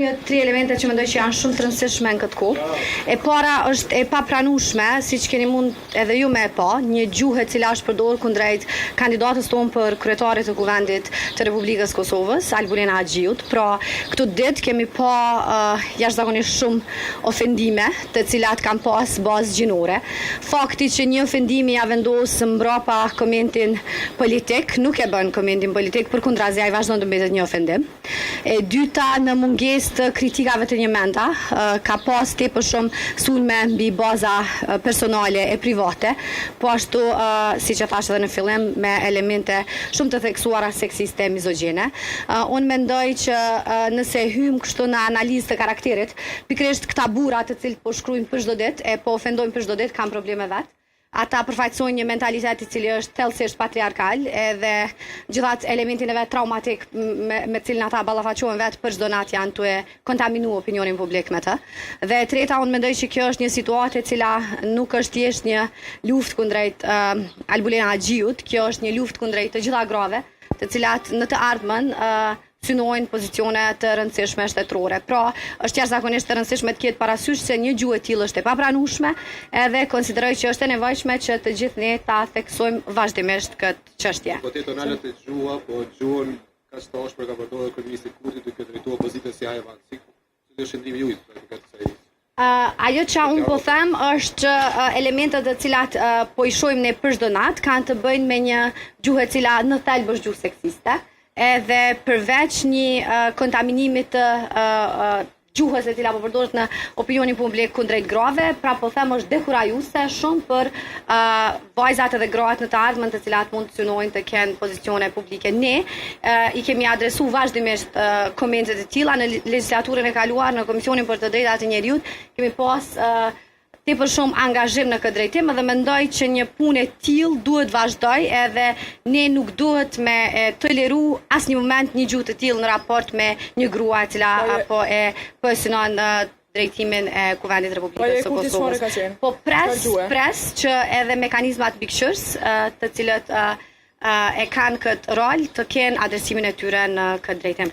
Tri elemente që mendoj që janë shumë të rëndësishme në këtë kohë. E para është e papranueshme, siç keni mund edhe ju me e pa, një gjuhë e cila është përdorur kundrejt kandidatës tonë për kryetarit të kuvendit të Republikës Kosovës, Albulena Xhiut. Pra, këtë ditë kemi pa jashtëzakonisht shumë ofendime, të cilat kanë pas bazë gjinore. Fakti që një ofendimi ja vendos mbrapa komentin politik, nuk e bën komentin politik, përkundrazi ai vazhdon të mbetet një ofendim. E dyta, në mungesë të kritikave të një menda, ka pas tepër shumë sulme mbi baza personale e private, po ashtu, siç e thash edhe në fillim, me elemente shumë të theksuara seksiste e mizogjene. Unë mendoj që nëse hym kështu në analizë të karakterit, pikërisht këta burra të cilët po shkruajnë për çdo ditë e po ofendojnë për çdo ditë kanë probleme vet. Ata përfaqësojnë një mentalitet i cili është thellësisht patriarkal edhe gjithatë elementin e vet traumatik me cilin ata ballafaqohen vet për çdo natë janë të kontaminu opinionin publik me të. Dhe e treta, unë mendoj që kjo është një situatë e cila nuk është thjesht një luftë kundrejt Albulena Xhiut, kjo është një luftë kundrejt të gjitha grave, të cilat në të ardhmen synojnë pozicione të rëndësishme shtetërore. Pra, është jashtëzakonisht të rëndësishme të ketë parasysh se një gjuhë e tillë është e papranueshme, edhe konsideroj që është e nevojshme që të gjithë ne ta theksojmë vazhdimisht këtë çështje. Po te tonalet e gjuha, po gjuhën ka stash për ka përdorur kryeministri Kurti duke drejtuar opozitën si Ajvan. Si është shëndrimi juaj për këtë kësaj? Ajo që unë po them është që elementet të cilat po i shohim ne për çdo natë kanë të bëjnë me një gjuhë e cila në thelb është gjuhë seksiste. Edhe përveç një kontaminimit të gjuhës e cila po përdoret në opinionin publik kundrejt grave, pra po them është dekurajuese shumë për vajzat edhe gratë në të ardhmen të cilat mund të synojnë të kenë pozicione publike. Ne i kemi adresuar vazhdimisht komentet e tilla në legjislaturën e kaluar në Komisionin për të Drejtat e Njerëzit, kemi pas tepër shumë angazhim në këtë drejtim dhe mendoj që një punë e tillë duhet vazhdoj edhe ne nuk duhet me toleru asnjë moment një gjuhë të tillë në raport me një grua e cila apo e synon drejtimin e Kuvendit të Republikës së Kosovës. Po pres që edhe mekanizmat bikqyrës të cilët e kanë këtë rol të kenë adresimin e tyre në këtë drejtim.